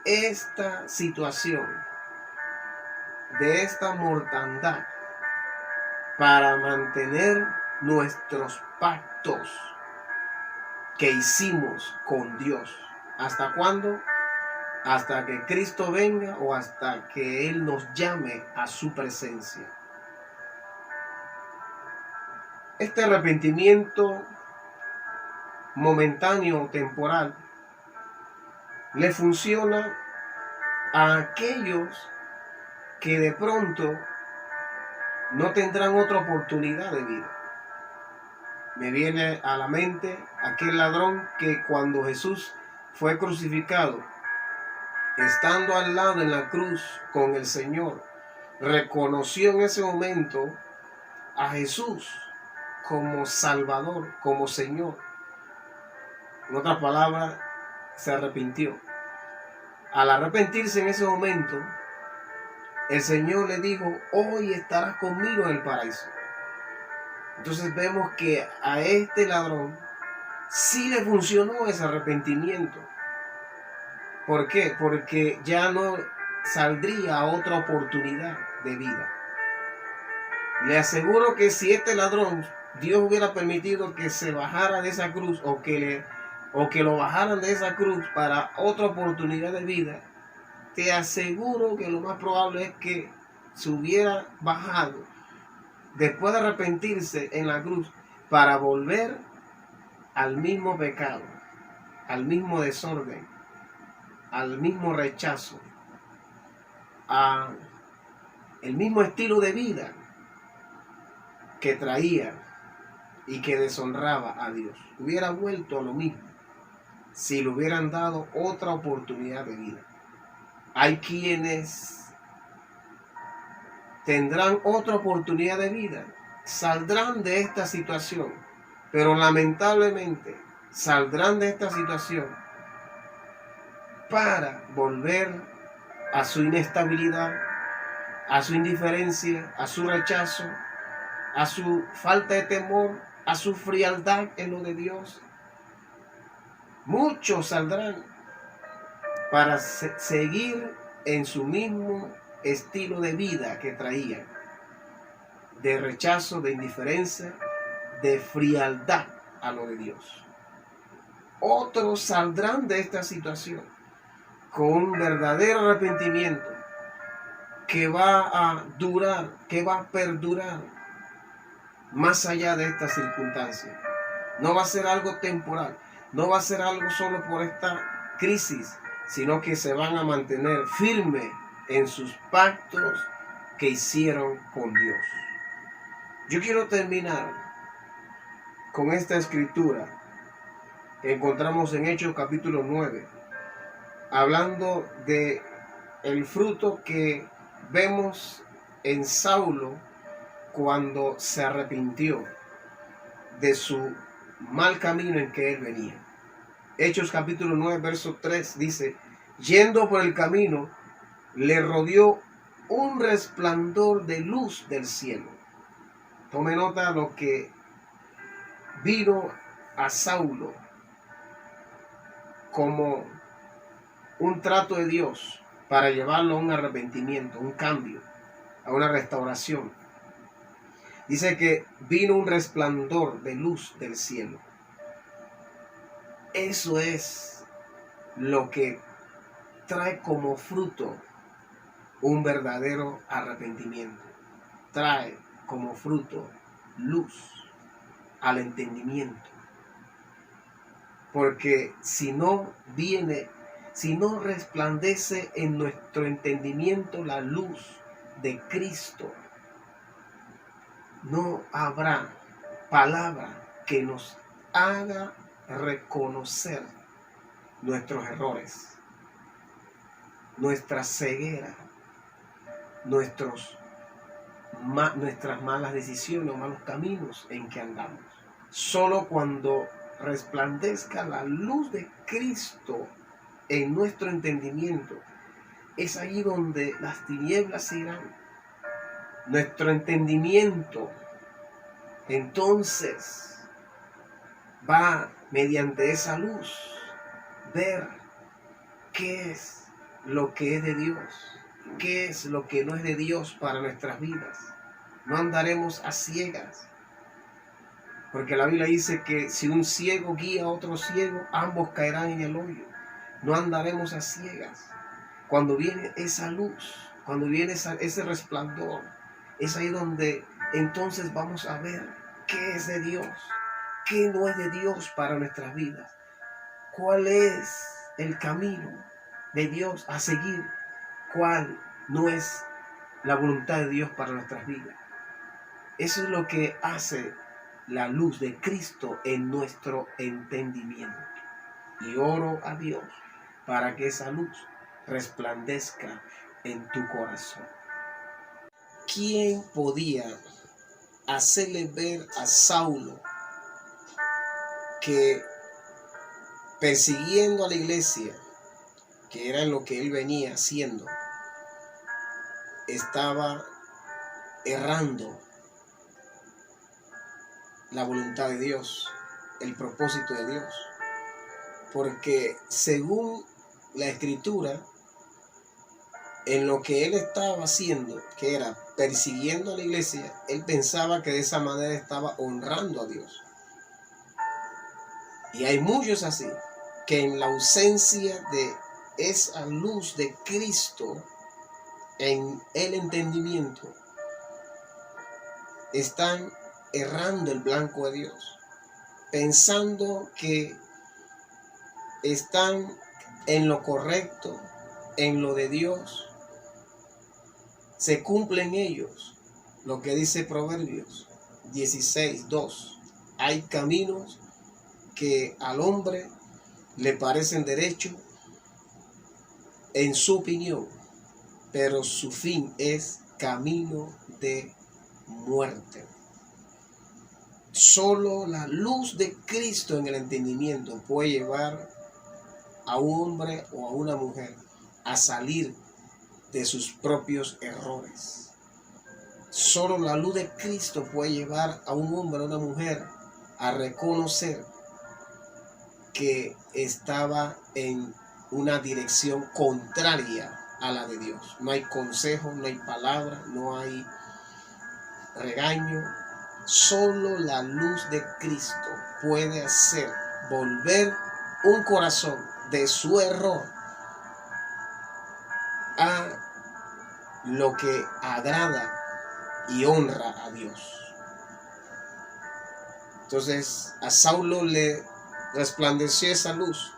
esta situación, de esta mortandad, para mantener nuestros pactos que hicimos con Dios. ¿Hasta cuándo? Hasta que Cristo venga o hasta que Él nos llame a su presencia. Este arrepentimiento momentáneo o temporal le funciona a aquellos que de pronto no tendrán otra oportunidad de vida. Me viene a la mente aquel ladrón que cuando Jesús fue crucificado, estando al lado en la cruz con el Señor, reconoció en ese momento a Jesús como Salvador, como Señor. En otras palabras, se arrepintió. Al arrepentirse en ese momento, el Señor le dijo: hoy estarás conmigo en el paraíso. Entonces vemos que a este ladrón sí le funcionó ese arrepentimiento. ¿Por qué? Porque ya no saldría a otra oportunidad de vida. Le aseguro que si este ladrón, Dios hubiera permitido que se bajara de esa cruz o que lo bajaran de esa cruz para otra oportunidad de vida, te aseguro que lo más probable es que se hubiera bajado después de arrepentirse en la cruz para volver al mismo pecado, al mismo desorden, al mismo rechazo, al mismo estilo de vida que traía y que deshonraba a Dios. Hubiera vuelto a lo mismo si le hubieran dado otra oportunidad de vida. Hay quienes tendrán otra oportunidad de vida, saldrán de esta situación, pero lamentablemente saldrán de esta situación para volver a su inestabilidad, a su indiferencia, a su rechazo, a su falta de temor, a su frialdad en lo de Dios. Muchos saldrán para seguir en su mismo estilo de vida que traían, de rechazo, de indiferencia, de frialdad a lo de Dios. Otros saldrán de esta situación con un verdadero arrepentimiento que va a durar, que va a perdurar más allá de esta circunstancia. No va a ser algo temporal, no va a ser algo solo por esta crisis, sino que se van a mantener firmes en sus pactos que hicieron con Dios. Yo quiero terminar con esta escritura que encontramos en Hechos capítulo 9, hablando de el fruto que vemos en Saulo cuando se arrepintió de su mal camino en que él venía. Hechos capítulo 9, verso 3 dice: yendo por el camino, le rodeó un resplandor de luz del cielo. Tome nota de lo que vino a Saulo como un trato de Dios para llevarlo a un arrepentimiento, un cambio, a una restauración. Dice que vino un resplandor de luz del cielo. Eso es lo que trae como fruto un verdadero arrepentimiento. Trae como fruto luz al entendimiento. Porque si no resplandece en nuestro entendimiento la luz de Cristo, no habrá palabra que nos haga reconocer nuestros errores, nuestra ceguera, nuestras malas decisiones o malos caminos en que andamos. Solo cuando resplandezca la luz de Cristo en nuestro entendimiento, es ahí donde las tinieblas se irán. Nuestro entendimiento entonces va mediante esa luz ver qué es lo que es de Dios, qué es lo que no es de Dios para nuestras vidas. No andaremos a ciegas, porque la Biblia dice que si un ciego guía a otro ciego, ambos caerán en el hoyo. No andaremos a ciegas. Cuando viene esa luz, cuando viene ese resplandor, es ahí donde entonces vamos a ver qué es de Dios, qué no es de Dios para nuestras vidas, cuál es el camino de Dios a seguir, cuál no es la voluntad de Dios para nuestras vidas. Eso es lo que hace la luz de Cristo en nuestro entendimiento. Y oro a Dios para que esa luz resplandezca en tu corazón. ¿Quién podía hacerle ver a Saulo que persiguiendo a la iglesia, que era lo que él venía haciendo, estaba errando la voluntad de Dios, el propósito de Dios? Porque según la Escritura, en lo que él estaba haciendo, que era persiguiendo a la iglesia, él pensaba que de esa manera estaba honrando a Dios. Y hay muchos así, que en la ausencia de esa luz de Cristo en el entendimiento, están errando el blanco de Dios, pensando que están en lo correcto, en lo de Dios. Se cumplen ellos lo que dice Proverbios 16:2. Hay caminos que al hombre le parecen derechos en su opinión, pero su fin es camino de muerte. Solo la luz de Cristo en el entendimiento puede llevar a un hombre o a una mujer a salir de sus propios errores. Solo la luz de Cristo puede llevar a un hombre o a una mujer a reconocer que estaba en una dirección contraria a la de Dios. No hay consejo, no hay palabra, no hay regaño. Solo la luz de Cristo puede hacer volver un corazón de su error a lo que agrada y honra a Dios. Entonces a Saulo le resplandeció esa luz.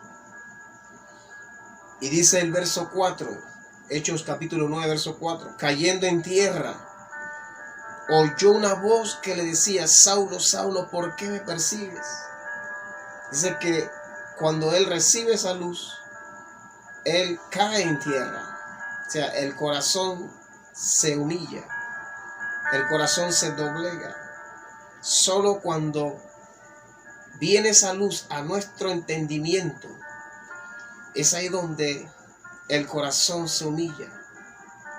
Y dice el verso 4, Hechos capítulo 9, verso 4, cayendo en tierra, oyó una voz que le decía: Saulo, Saulo, ¿por qué me persigues? Dice que cuando él recibe esa luz, él cae en tierra. O sea, el corazón se humilla, el corazón se doblega. Solo cuando viene esa luz a nuestro entendimiento, es ahí donde el corazón se humilla,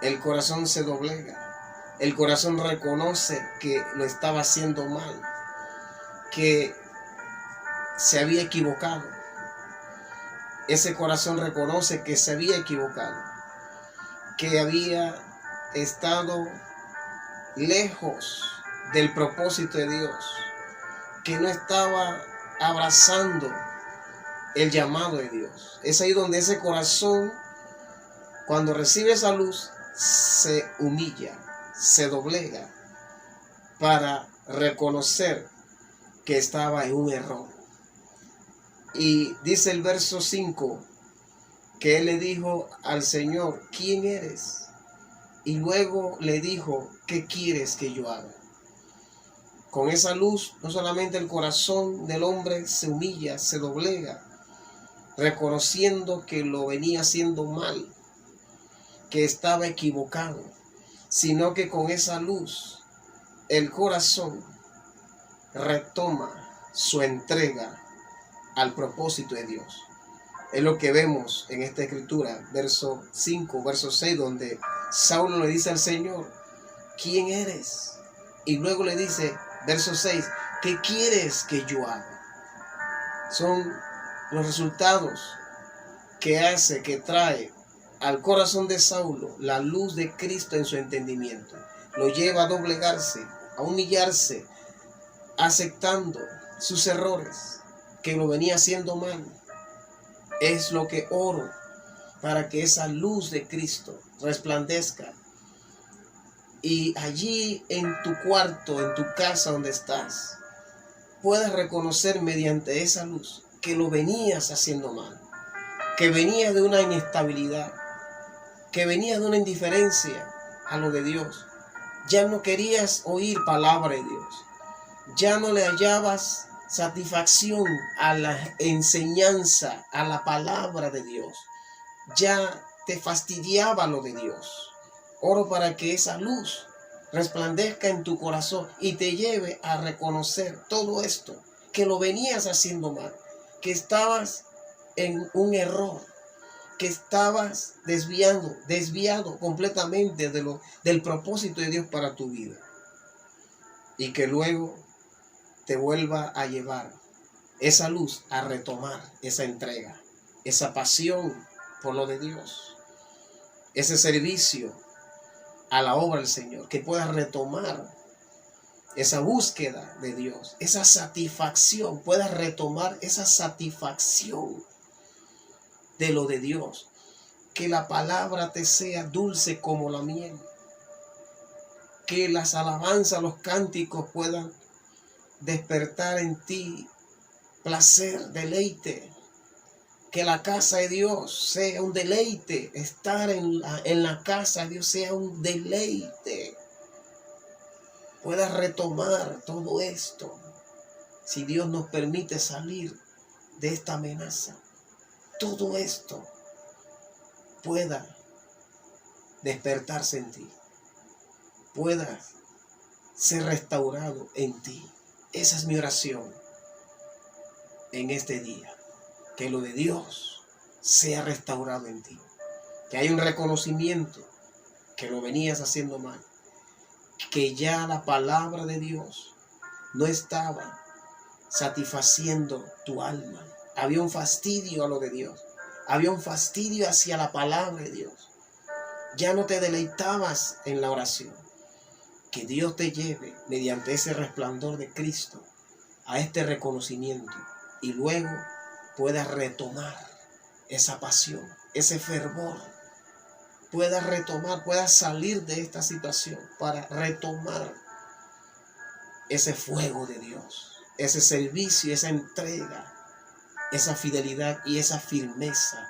el corazón se doblega, el corazón reconoce que lo estaba haciendo mal, que se había equivocado. Ese corazón reconoce que se había equivocado, que había estado lejos del propósito de Dios, que no estaba abrazando el llamado de Dios. Es ahí donde ese corazón, cuando recibe esa luz, se humilla, se doblega para reconocer que estaba en un error. Y dice el verso 5 que él le dijo al Señor, ¿quién eres? Y luego le dijo, ¿qué quieres que yo haga? Con esa luz, no solamente el corazón del hombre se humilla, se doblega, reconociendo que lo venía haciendo mal, que estaba equivocado, sino que con esa luz el corazón retoma su entrega al propósito de Dios. Es lo que vemos en esta escritura, verso 5, verso 6, donde Saulo le dice al Señor, ¿quién eres? Y luego le dice, verso 6, ¿qué quieres que yo haga? Son los resultados que trae al corazón de Saulo la luz de Cristo en su entendimiento. Lo lleva a doblegarse, a humillarse, aceptando sus errores, que lo venía haciendo mal. Es lo que oro, para que esa luz de Cristo resplandezca. Y allí en tu cuarto, en tu casa donde estás, puedas reconocer mediante esa luz que lo venías haciendo mal, que venía de una inestabilidad, que venía de una indiferencia a lo de Dios. Ya no querías oír palabra de Dios. Ya no le hallabas satisfacción a la enseñanza, a la palabra de Dios. Ya te fastidiaba lo de Dios. Oro para que esa luz resplandezca en tu corazón y te lleve a reconocer todo esto, que lo venías haciendo mal, que estabas en un error, que estabas desviado completamente del propósito de Dios para tu vida, y que luego te vuelva a llevar esa luz a retomar esa entrega, esa pasión por lo de Dios, ese servicio a la obra del Señor, que puedas retomar esa búsqueda de Dios, esa satisfacción, puedas retomar esa satisfacción de lo de Dios, que la palabra te sea dulce como la miel, que las alabanzas, los cánticos puedan despertar en ti placer, deleite, que la casa de Dios sea un deleite, estar en la casa de Dios sea un deleite, puedas retomar todo esto, si Dios nos permite salir de esta amenaza, todo esto pueda despertarse en ti, pueda ser restaurado en ti. Esa es mi oración en este día, que lo de Dios sea restaurado en ti, que haya un reconocimiento que lo venías haciendo mal, que ya la palabra de Dios no estaba satisfaciendo tu alma, había un fastidio a lo de Dios, había un fastidio hacia la palabra de Dios, ya no te deleitabas en la oración. Que Dios te lleve mediante ese resplandor de Cristo a este reconocimiento y luego puedas retomar esa pasión, ese fervor, puedas retomar, puedas salir de esta situación para retomar ese fuego de Dios, ese servicio, esa entrega, esa fidelidad y esa firmeza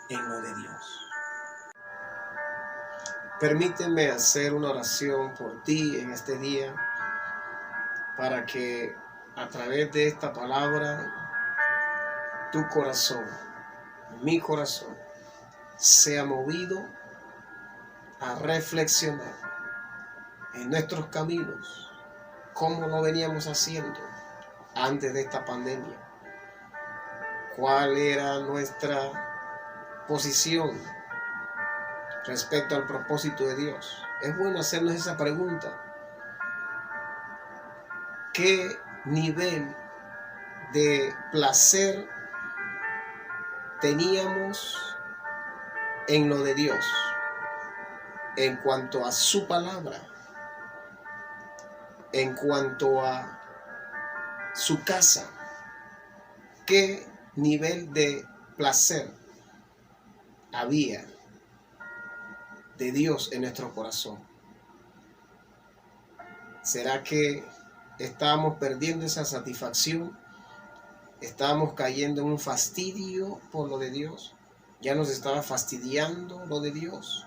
en lo de Dios. Permíteme hacer una oración por ti en este día, para que a través de esta palabra tu corazón, mi corazón, sea movido a reflexionar en nuestros caminos, cómo lo veníamos haciendo antes de esta pandemia, cuál era nuestra posición respecto al propósito de Dios. Es bueno hacernos esa pregunta. ¿Qué nivel de placer teníamos en lo de Dios en cuanto a su palabra, en cuanto a su casa? ¿Qué nivel de placer había de Dios en nuestro corazón? ¿Será que estábamos perdiendo esa satisfacción, estábamos cayendo en un fastidio por lo de Dios, ya nos estaba fastidiando lo de Dios,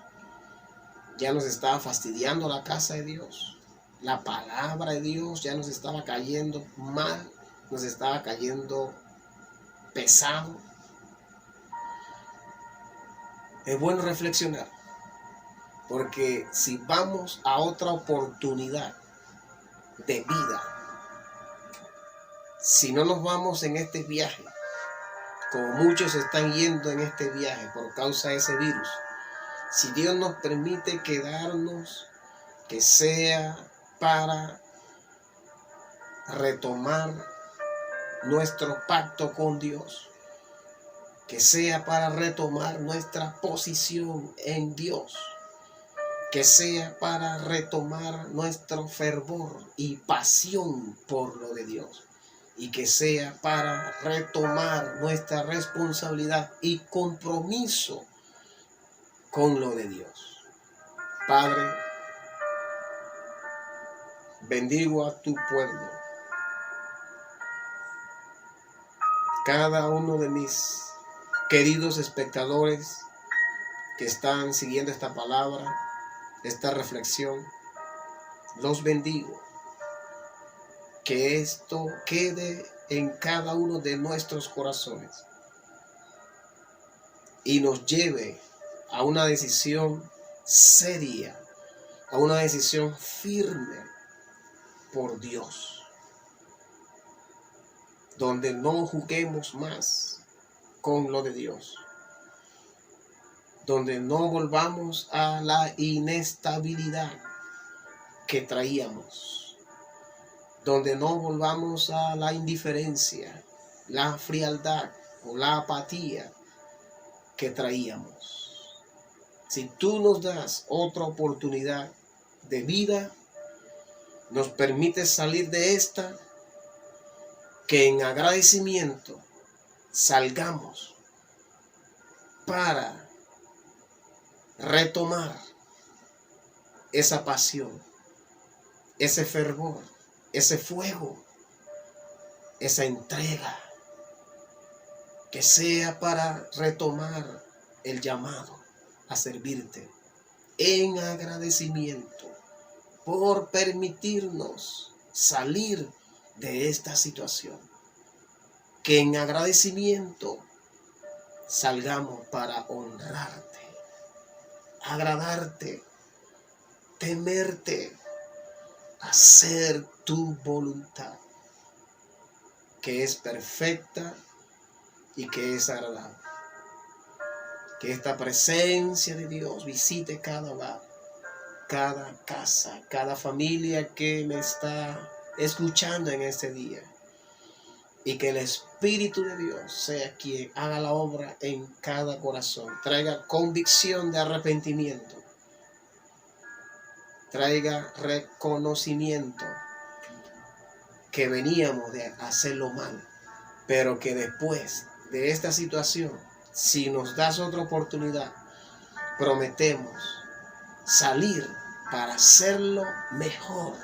ya nos estaba fastidiando la casa de Dios, la palabra de Dios ya nos estaba cayendo mal, nos estaba cayendo pesado. Es bueno reflexionar, porque si vamos a otra oportunidad de vida, si no nos vamos en este viaje, como muchos están yendo en este viaje por causa de ese virus, si Dios nos permite quedarnos, que sea para retomar nuestro pacto con Dios, que sea para retomar nuestra posición en Dios, que sea para retomar nuestro fervor y pasión por lo de Dios, y que sea para retomar nuestra responsabilidad y compromiso con lo de Dios. Padre, bendigo a tu pueblo, cada uno de mis queridos espectadores que están siguiendo esta palabra, esta reflexión, los bendigo. Que esto quede en cada uno de nuestros corazones y nos lleve a una decisión seria, a una decisión firme por Dios, donde no juguemos más con lo de Dios, donde no volvamos a la inestabilidad que traíamos, donde no volvamos a la indiferencia, la frialdad o la apatía que traíamos. Si tú nos das otra oportunidad de vida, nos permites salir de esta, que en agradecimiento salgamos para retomar esa pasión, ese fervor, ese fuego, esa entrega, que sea para retomar el llamado a servirte en agradecimiento por permitirnos salir de esta situación, que en agradecimiento salgamos para honrarte, agradarte, temerte, hacer tu voluntad, que es perfecta y que es agradable. Que esta presencia de Dios visite cada hogar, cada casa, cada familia que me está escuchando en este día, y que el Espíritu de Dios sea quien haga la obra en cada corazón, traiga convicción de arrepentimiento, traiga reconocimiento que veníamos de hacerlo mal, pero que después de esta situación, si nos das otra oportunidad, prometemos salir para hacerlo mejor,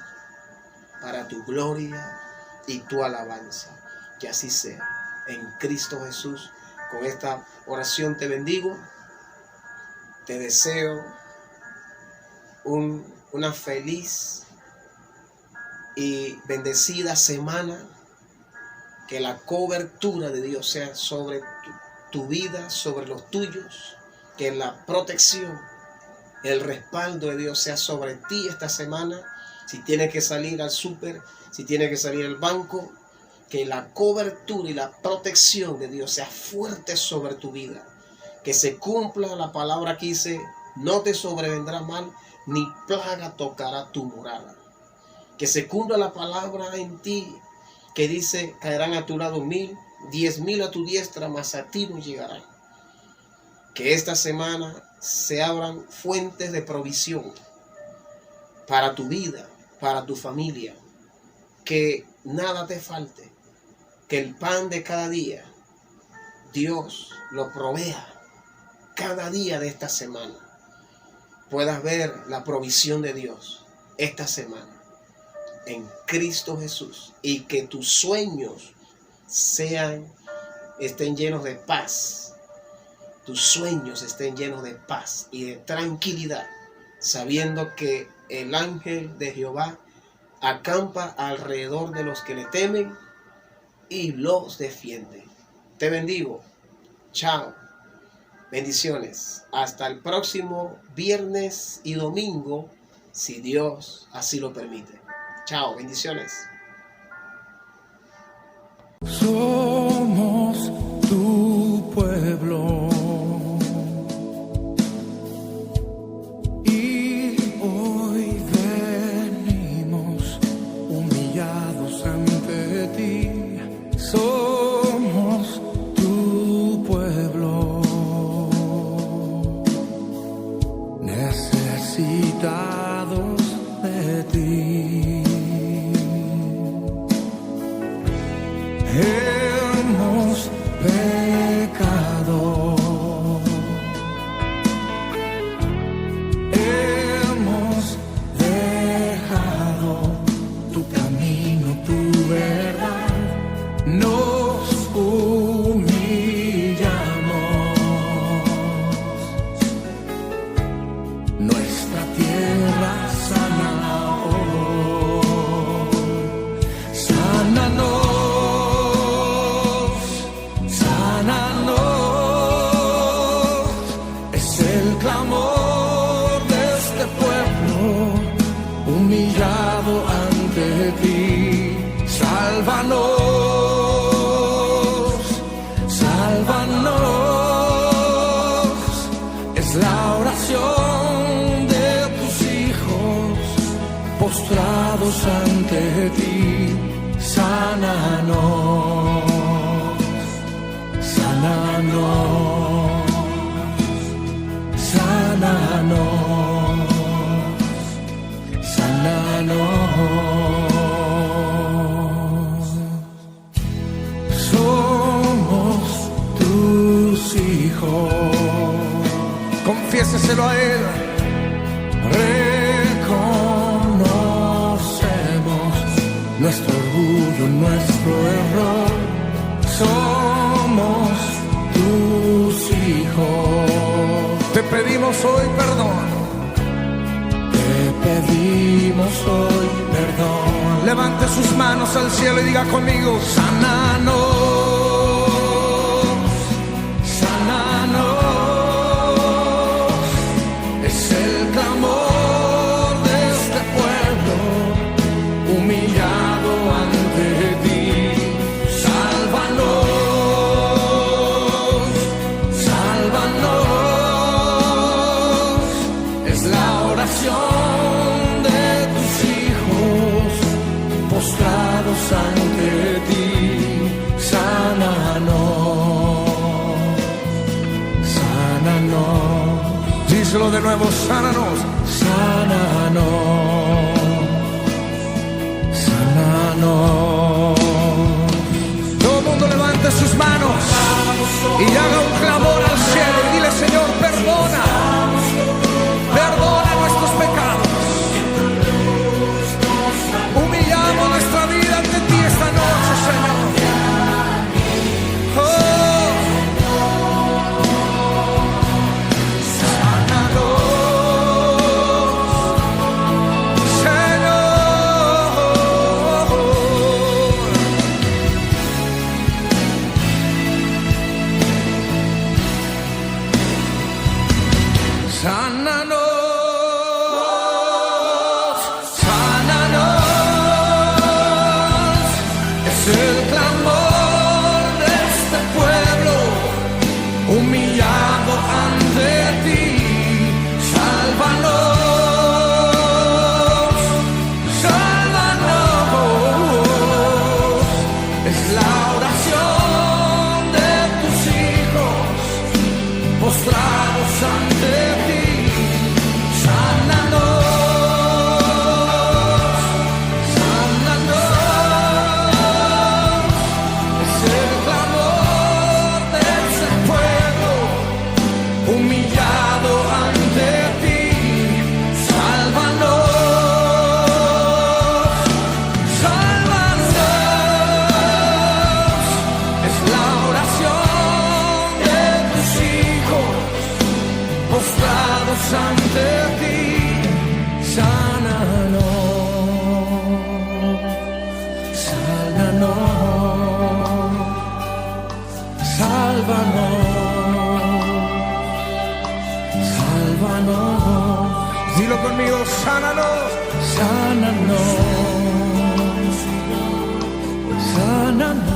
para tu gloria y tu alabanza. Que así sea. En Cristo Jesús, con esta oración te bendigo, te deseo una feliz y bendecida semana, que la cobertura de Dios sea sobre tu vida, sobre los tuyos, que la protección, el respaldo de Dios sea sobre ti esta semana. Si tienes que salir al súper, si tienes que salir al banco, que la cobertura y la protección de Dios sea fuerte sobre tu vida, que se cumpla la palabra que dice: no te sobrevendrá mal, ni plaga tocará tu morada. Que se cumpla la palabra en ti, que dice: caerán a tu lado 1000, 10,000 a tu diestra, mas a ti no llegarán. Que esta semana se abran fuentes de provisión para tu vida, para tu familia, que nada te falte, que el pan de cada día Dios lo provea cada día de esta semana. Puedas ver la provisión de Dios esta semana. en Cristo Jesús, y que tus sueños estén llenos de paz. Tus sueños estén llenos de paz y de tranquilidad, sabiendo que el ángel de Jehová acampa alrededor de los que le temen y los defiende. Te bendigo. Chao. Bendiciones. Hasta el próximo viernes y domingo, si Dios así lo permite. Chao. Bendiciones. Somos tu pueblo y hoy venimos humillados ante ti. Somos tu pueblo necesitados de ti. Hemos pecado, hemos dejado tu camino, tu verdad, nos humillamos. Nuestra tierra sana hoy, sánanos. Humillado ante ti, sálvanos, sálvanos. Es la oración de tus hijos postrados ante ti. Sánanos, sánanos, sánanos. Somos tus hijos. Confiéseselo a Él. Reconocemos nuestro orgullo, nuestro error. Somos tus hijos. Te pedimos hoy perdón. Pedimos hoy perdón. Levante sus manos al cielo y diga conmigo: sánanos, sánanos. Es el clamor de este pueblo humillado ante ti. Sálvanos, sálvanos. Es la oración postrados ante ti. Sánanos, sánanos. Díselo de nuevo: sánanos, sánanos, sánanos. Todo el mundo levante sus manos y haga un clamor al cielo y dile: Señor, perdona, perdona nuestros pecados. Humillamos nuestra vida ante ti esta noche, Señor. Oh. Sánanos, Señor. Sánanos. El clamor de este pueblo humillado ante ti. Sálvanos, sálvanos. Es la oración de tus hijos postrados ante ti. Sánanos. ante ti, sánanos, sánanos, sálvanos, sálvanos. Dilo conmigo, sánanos, sánanos, sánanos.